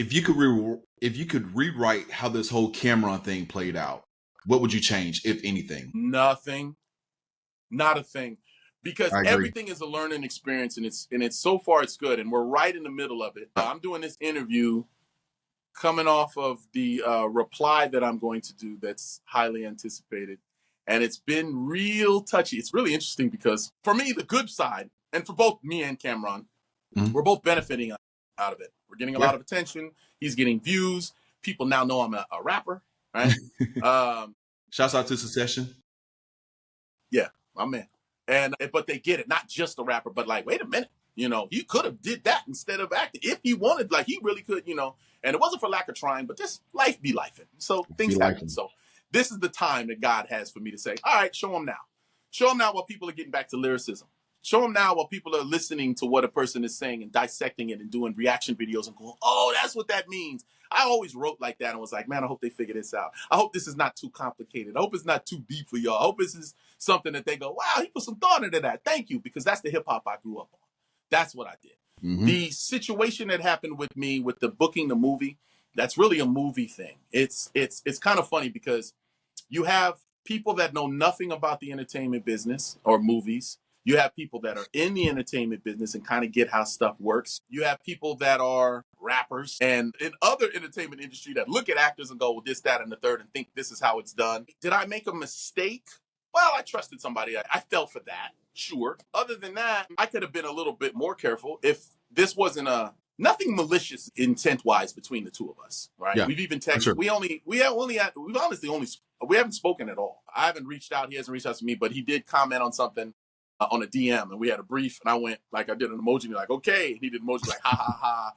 if you could rewrite how this whole Cameron thing played out, what would you change, if anything? Nothing. Not a thing. Because everything is a learning experience, and it's so far it's good, and we're right in the middle of it. I'm doing this interview coming off of the reply that I'm going to do that's highly anticipated. And it's been real touchy. It's really interesting because for me, the good side, and for both me and Cameron, we're both benefiting out of it. We're getting a lot of attention. He's getting views. People now know I'm a rapper, right? Shouts out to Succession. Yeah, my man. But they get it, not just a rapper, but like, wait a minute, he could have did that instead of acting if he wanted. Like, he really could, and it wasn't for lack of trying, but just life be life. So things happen. So this is the time that God has for me to say, all right, show him now. Show him now while people are getting back to lyricism. Show him now while people are listening to what a person is saying and dissecting it and doing reaction videos and going, oh, that's what that means. I always wrote like that and was like, man, I hope they figure this out. I hope this is not too complicated. I hope it's not too deep for y'all. I hope this is something that they go, wow, he put some thought into that. Thank you, because that's the hip hop I grew up on. That's what I did. The situation that happened with me with the booking the movie, that's really a movie thing. It's kind of funny because you have people that know nothing about the entertainment business or movies. You have people that are in the entertainment business and kind of get how stuff works. You have people that are rappers and in other entertainment industry that look at actors and go, well, this, that, and the third, and think this is how it's done. Did I make a mistake? Well, I trusted somebody. I fell for that. Sure. Other than that, I could have been a little bit more careful if this wasn't nothing malicious intent-wise between the two of us, right? Yeah, we've even texted. Sure. We haven't spoken at all. I haven't reached out. He hasn't reached out to me, but he did comment on something on a DM, and we had a brief, and I went, like, I did an emoji, and like, okay. And he did an emoji like, ha, ha, ha.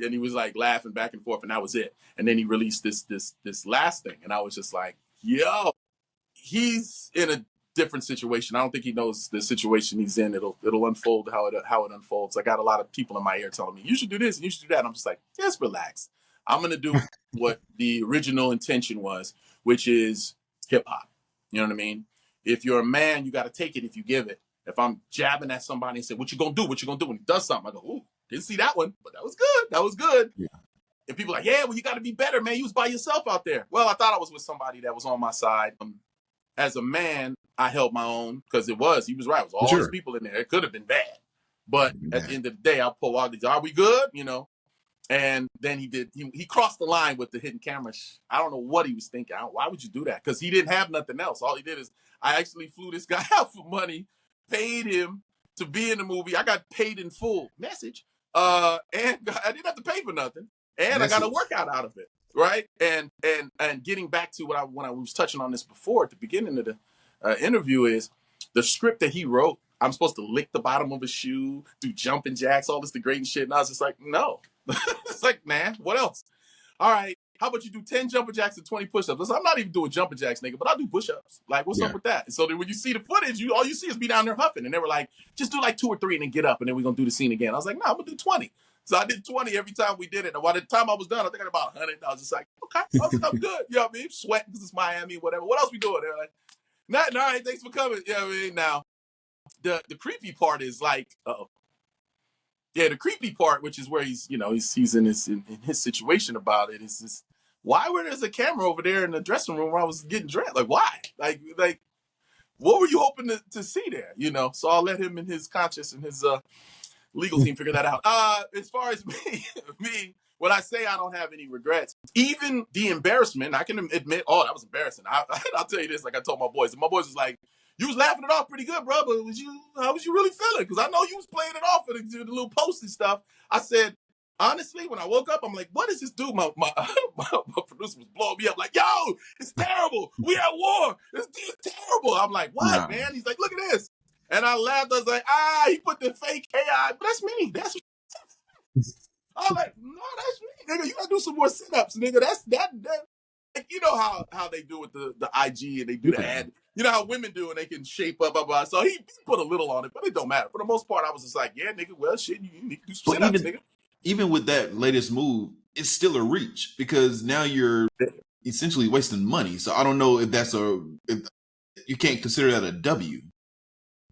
And he was like laughing back and forth, and that was it. And then he released this last thing, and I was just like, yo, he's in a different situation. I don't think he knows the situation he's in. It'll unfold how it unfolds. I got a lot of people in my ear telling me, you should do this and you should do that. And I'm just like, just relax. I'm going to do what the original intention was, which is hip hop. You know what I mean? If you're a man, you got to take it if you give it. If I'm jabbing at somebody and say, what you going to do? What you going to do? When he does something, I go, ooh, didn't see that one, but that was good. That was good. Yeah. And people are like, yeah, well, you got to be better, man. You was by yourself out there. Well, I thought I was with somebody that was on my side. As a man, I held my own because he was right. It was all these people in there. It could have been bad. But at the end of the day, I'll pull out these, are we good? And then he crossed the line with the hidden camera. I don't know what he was thinking. Why would you do that? Because he didn't have nothing else. All he did is, I actually flew this guy out for money, paid him to be in the movie. I got paid in full. Message. And I didn't have to pay for nothing. And I got a workout out of it. Right. And getting back to when I was touching on this before at the beginning of the interview is the script that he wrote. I'm supposed to lick the bottom of his shoe, do jumping jacks, all this degrading shit. And I was just like, no. It's like, man, what else? All right. How about you do 10 jumping jacks and 20 push-ups? Listen, I'm not even doing jumping jacks, nigga, but I'll do push-ups. Like, what's up with that? And so then when you see the footage, all you see is me down there huffing. And they were like, just do like 2 or 3 and then get up. And then we're going to do the scene again. I was like, no, I'm going to do 20. So I did 20 every time we did it. And by the time I was done, I think I had about 100. I was just like, okay, I'm good. You know what I mean? Sweating because it's Miami, whatever. What else we doing? They're like, nothing. All right, thanks for coming. You know what I mean? Now, the creepy part is like, the creepy part, which is where he's in his situation about it, is this, why were there's a camera over there in the dressing room where I was getting dressed? Like, why? Like, what were you hoping to see there? So I'll let him and his conscience and his legal team figure that out. As far as me, when I say I don't have any regrets, even the embarrassment, I can admit, oh, that was embarrassing. I'll tell you this, like I told my boys. And my boys was like, you was laughing it off pretty good, bro, but how was you really feeling? Because I know you was playing it off for the little posty stuff. I said, honestly, when I woke up, I'm like, what does this do? My producer was blowing me up like, yo, it's terrible. We at war. It's terrible. I'm like, what, man? He's like, look at this. And I laughed. I was like, he put the fake AI. But that's me. I was like, no, that's me, nigga. You gotta do some more sit-ups, nigga. That's that. You know how they do with the IG and they do the ad. You know how women do and they can shape up, blah, blah. So he put a little on it, but it don't matter. For the most part, I was just like, yeah, nigga, well, shit, you need to do some sit-ups, nigga. Even with that latest move, it's still a reach because now you're essentially wasting money. So I don't know if if you can't consider that a W.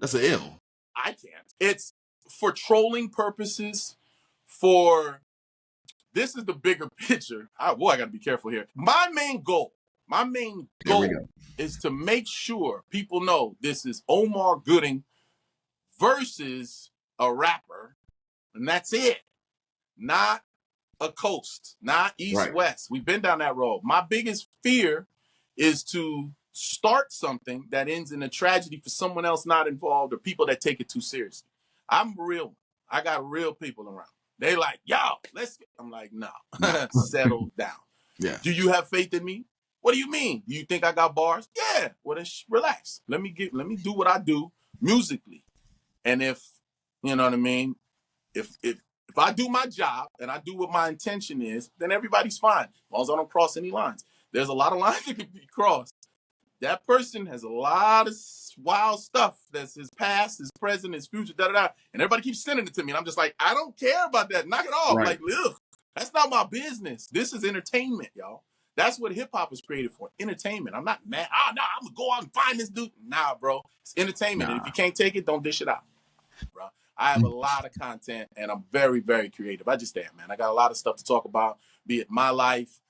That's an L. I can't. It's for trolling purposes, for this is the bigger picture. I got to be careful here. My main goal is to make sure people know this is Omar Gooding versus a rapper, and that's it. Not a coast, not east-west. We've been down that road. My biggest fear is to start something that ends in a tragedy for someone else not involved or people that take it too seriously. I'm real. I got real people around. They like, yo, I'm like, no. Settle down. Yeah. Do you have faith in me? What do you mean? Do you think I got bars? Yeah. Well, then relax. Let me do what I do musically. And if, you know what I mean? If I do my job and I do what my intention is, then everybody's fine. As long as I don't cross any lines. There's a lot of lines that can be crossed. That person has a lot of wild stuff. That's his past, his present, his future, and everybody keeps sending it to me. And I'm just like, I don't care about that. Knock it off. Right. Like, ugh, that's not my business. This is entertainment, y'all. That's what hip hop was created for. Entertainment. I'm not mad. I'm gonna go out and find this dude. Nah, bro. It's entertainment. And if you can't take it, don't dish it out, bro. I have a lot of content and I'm very, very creative. I just am, man. I got a lot of stuff to talk about, be it my life,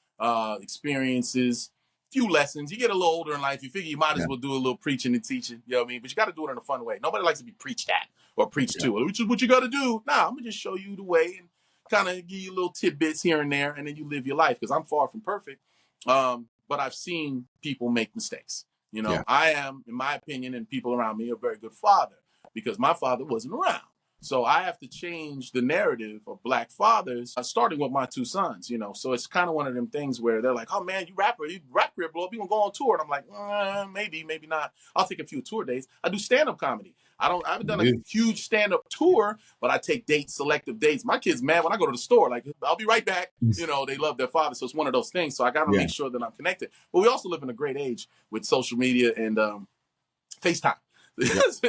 experiences, few lessons. You get a little older in life, you figure you might as well do a little preaching and teaching, you know what I mean? But you got to do it in a fun way. Nobody likes to be preached at or preached to, which is what you got to do. Nah, I'm going to just show you the way and kind of give you little tidbits here and there, and then you live your life because I'm far from perfect. But I've seen people make mistakes. You know, I am, in my opinion, and people around me, a very good father because my father wasn't around. So I have to change the narrative of Black fathers, starting with my two sons, you know. So it's kind of one of them things where they're like, oh, man, you rap career blow up, you going to go on tour. And I'm like, maybe not. I'll take a few tour dates. I do stand-up comedy. I haven't done a huge stand-up tour, but I take selective dates. My kids mad when I go to the store, like, I'll be right back. You know, they love their father. So it's one of those things. So I got to make sure that I'm connected. But we also live in a great age with social media and FaceTime.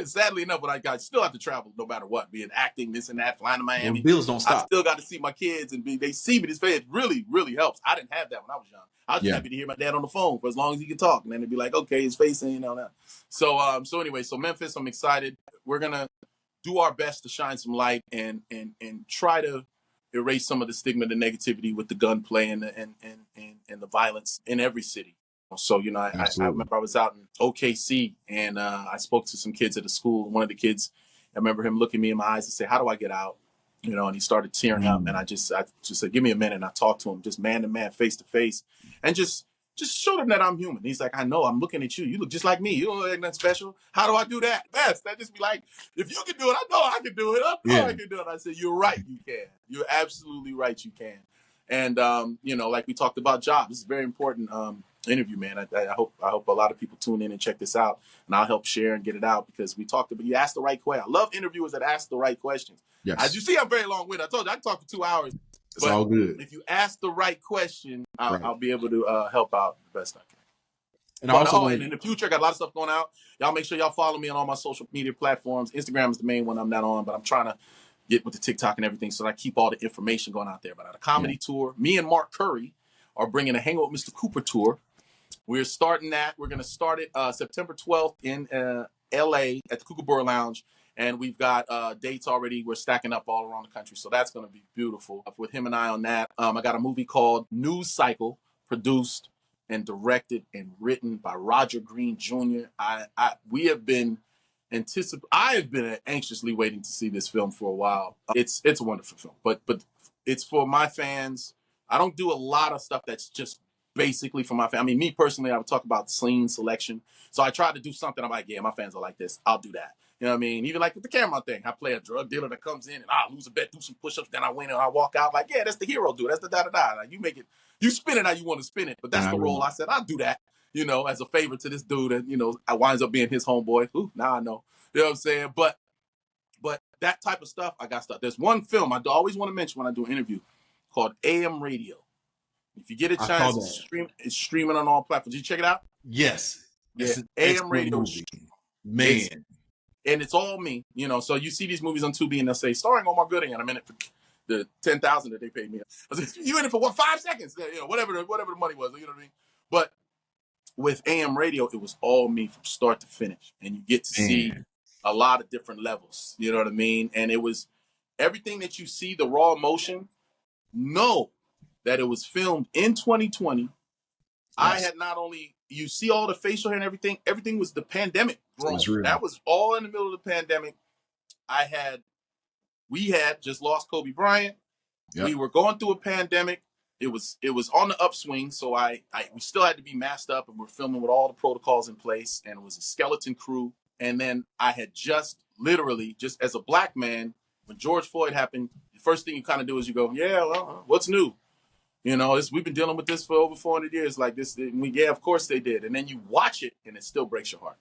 Sadly enough, but I still have to travel no matter what, be it acting, this and that, flying to Miami. Well, bills don't stop. I still got to see my kids and they see me this way. It really, really helps. I didn't have that when I was young. I was just happy to hear my dad on the phone for as long as he could talk. And then it'd be like, okay, his face and you know that. So anyway, Memphis, I'm excited. We're gonna do our best to shine some light and try to erase some of the stigma, the negativity with the gunplay and the violence in every city. So, you know, I remember I was out in OKC and I spoke to some kids at a school. One of the kids, I remember him looking me in my eyes and say, how do I get out? You know, and he started tearing up. And I just said, give me a minute. And I talked to him just man to man, face to face, and just showed him that I'm human. He's like, I know, I'm looking at you. You look just like me. You don't look like nothing special. How do I do that? Best. I just be like, if you can do it, I know I can do it. I know I can do it. I said, you're right. You can. You're absolutely right. You can. And, you know, like we talked about jobs, this is very important interview, man. I hope a lot of people tune in and check this out, and I'll help share and get it out because we talked about, you asked the right question. I love interviewers that ask the right questions. Yes. As you see, I'm very long-winded. I told you I can talk for 2 hours. It's all good. If you ask the right question, I'll be able to help out the best I can. And also, and in the future, I got a lot of stuff going out. Y'all make sure y'all follow me on all my social media platforms. Instagram is the main one I'm not on, but I'm trying to get with the TikTok and everything so that I keep all the information going out there. But at a comedy tour, me and Mark Curry are bringing a Hang Out with Mr. Cooper tour. We're starting that. We're going to start it September 12th in LA at the Kookaburra Lounge. And we've got dates already. We're stacking up all around the country. So that's going to be beautiful. With him and I on that, I got a movie called News Cycle, produced and directed and written by Roger Green Jr. I have been anxiously waiting to see this film for a while. It's a wonderful film, but it's for my fans. I don't do a lot of stuff that's just basically for my family. I mean, me personally, I would talk about scene selection. So I try to do something. I'm like, yeah, my fans are like this. I'll do that. You know what I mean? Even like with the camera thing, I play a drug dealer that comes in and I lose a bet, do some push-ups, then I win and I walk out like, yeah, that's the hero dude. That's the da-da-da. Like, you spin it how you want to spin it. But that's the role I said, I'll do that, you know, as a favor to this dude. And, you know, I winds up being his homeboy. Ooh, now I know. You know what I'm saying? But that type of stuff, I got stuff. There's one film I always want to mention when I do an interview called AM Radio. If you get a chance, it's streaming on all platforms. Did you check it out? Yes. Yeah. AM Radio. Man. And it's all me, you know. So you see these movies on Tubi and they'll say, starring Omar Gooding, and I'm in it for the $10,000 that they paid me. I said, you in it for what, 5 seconds? You know, whatever the money was, you know what I mean? But with AM Radio, it was all me from start to finish. And you get to see a lot of different levels, you know what I mean? And it was everything that you see, the raw emotion. No, that it was filmed in 2020. Yes. I had not only, you see all the facial hair and everything was the pandemic grown. That was all in the middle of the pandemic. We had just lost Kobe Bryant. Yep. We were going through a pandemic. It was on the upswing, so we still had to be masked up, and we're filming with all the protocols in place, and it was a skeleton crew. And then I had just literally, just as a black man, when George Floyd happened, the first thing you kind of do is you go, yeah, well, what's new? You know, we've been dealing with this for over 400 years like this. Yeah, of course they did. And then you watch it, and it still breaks your heart.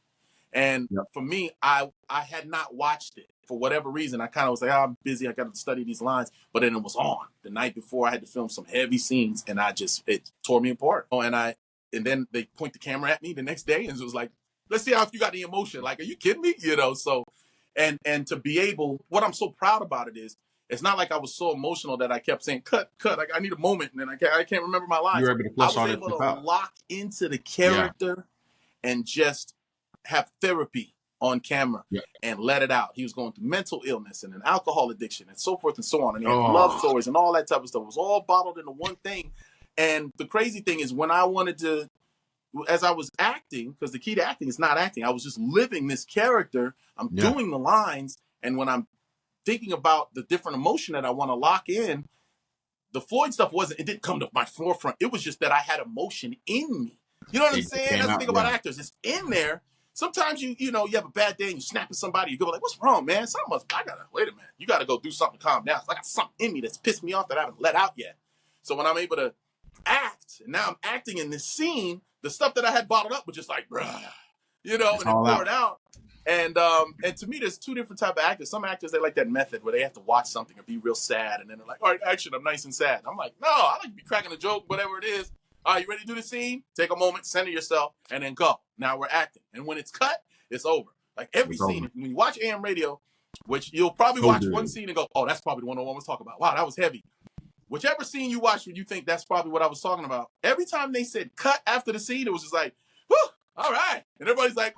And for me, I had not watched it for whatever reason. I kind of was like, I'm busy. I got to study these lines. But then it was on the night before. I had to film some heavy scenes, and it tore me apart. And then they point the camera at me the next day, and it was like, let's see if you got the emotion. Like, are you kidding me? You know, so, and to be able, what I'm so proud about it is, it's not like I was so emotional that I kept saying, cut. Like, I need a moment, and then I can't remember my lines. You were able to flush I was able to lock into the character and just have therapy on camera and let it out. He was going through mental illness and an alcohol addiction and so forth and so on. And he had love stories and all that type of stuff. It was all bottled into one thing. And the crazy thing is, when I wanted to, as I was acting, because the key to acting is not acting, I was just living this character. I'm doing the lines. And when I'm thinking about the different emotion that I want to lock in, the Floyd stuff it didn't come to my forefront. It was just that I had emotion in me. You know what I'm saying? That's the thing about actors. It's in there. Sometimes you have a bad day and you snap at somebody. You go like, "What's wrong, man? Wait a minute. You got to go do something to calm down. I got something in me that's pissed me off that I haven't let out yet." So when I'm able to act, and now I'm acting in this scene, the stuff that I had bottled up was just like, bruh, and it poured out. And to me, there's two different type of actors. Some actors, they like that method where they have to watch something or be real sad, and then they're like, "All right, action, I'm nice and sad." I'm like, no, I like to be cracking a joke, whatever it is. All right, you ready to do the scene? Take a moment, center yourself, and then go. Now we're acting. And when it's cut, it's over. Like every scene, when you watch AM radio, which you'll probably watch one scene and go, "Oh, that's probably the one I was talking about. Wow, that was heavy." Whichever scene you watch when you think that's probably what I was talking about, every time they said cut after the scene, it was just like, whew, all right. And everybody's like,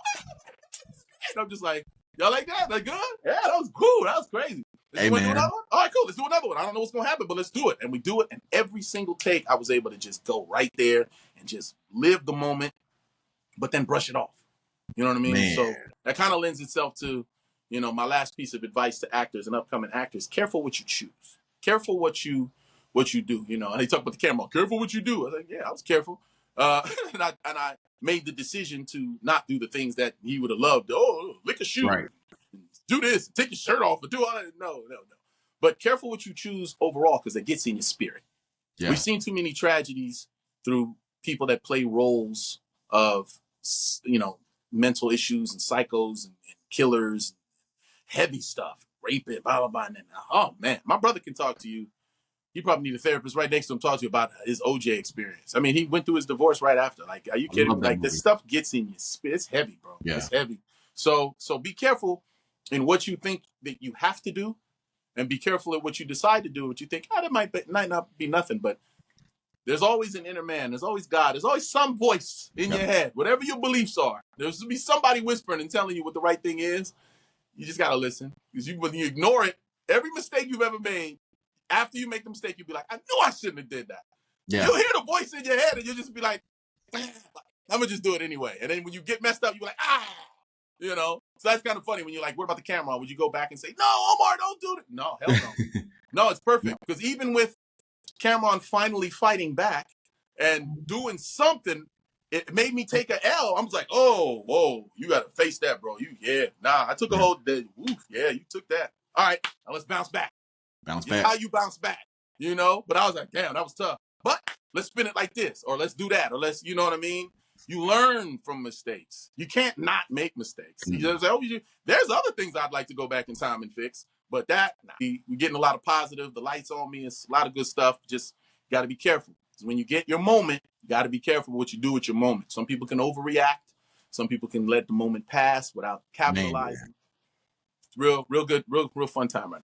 and I'm just like, y'all like that? Like, good? Yeah, that was cool. That was crazy. You want to do another one? All right, cool. Let's do another one. I don't know what's going to happen, but let's do it. And we do it. And every single take, I was able to just go right there and just live the moment, but then brush it off. You know what I mean? Man. So that kind of lends itself to, my last piece of advice to actors and upcoming actors. Careful what you choose. Careful what you do. And they talk about the camera. Careful what you do. I was like, yeah, I was careful. And I made the decision to not do the things that he would have loved. Oh, lick a shoe. Right. Do this, take your shirt off, and do all that. No. But careful what you choose overall, because it gets in your spirit. Yeah. We've seen too many tragedies through people that play roles of, mental issues and psychos and killers, heavy stuff, raping, blah, blah, blah. And then, oh, man, my brother can talk to you. You probably need a therapist right next to him talk to you about his OJ experience. I mean, he went through his divorce right after. Like, are you kidding me? Like, this stuff gets in your spirit. It's heavy, bro. Yeah. It's heavy. So be careful in what you think that you have to do, and be careful at what you decide to do, what you think, that might not be nothing, but there's always an inner man. There's always God. There's always some voice in your head, whatever your beliefs are. There's to be somebody whispering and telling you what the right thing is. You just got to listen, because when you ignore it, every mistake you've ever made, after you make the mistake, you'll be like, I knew I shouldn't have did that. Yeah. You'll hear the voice in your head, and you'll just be like, I'm going to just do it anyway. And then when you get messed up, you're like, So that's kind of funny when you're like, what about the camera? Would you go back and say, no, Omar, don't do it? No, hell no. No, it's perfect. Because even with Cameron finally fighting back and doing something, it made me take a L. I was like, oh, whoa, you got to face that, bro. I took a whole day. Oof, yeah, you took that. All right, now let's bounce back. How you bounce back, But I was like, damn, that was tough. But let's spin it like this, or let's do that, or let's, you know what I mean? You learn from mistakes. You can't not make mistakes. Mm-hmm. There's other things I'd like to go back in time and fix, but we're getting a lot of positive. The light's on me. It's a lot of good stuff. Just got to be careful. When you get your moment, you got to be careful what you do with your moment. Some people can overreact. Some people can let the moment pass without capitalizing. Real good, real fun time right now.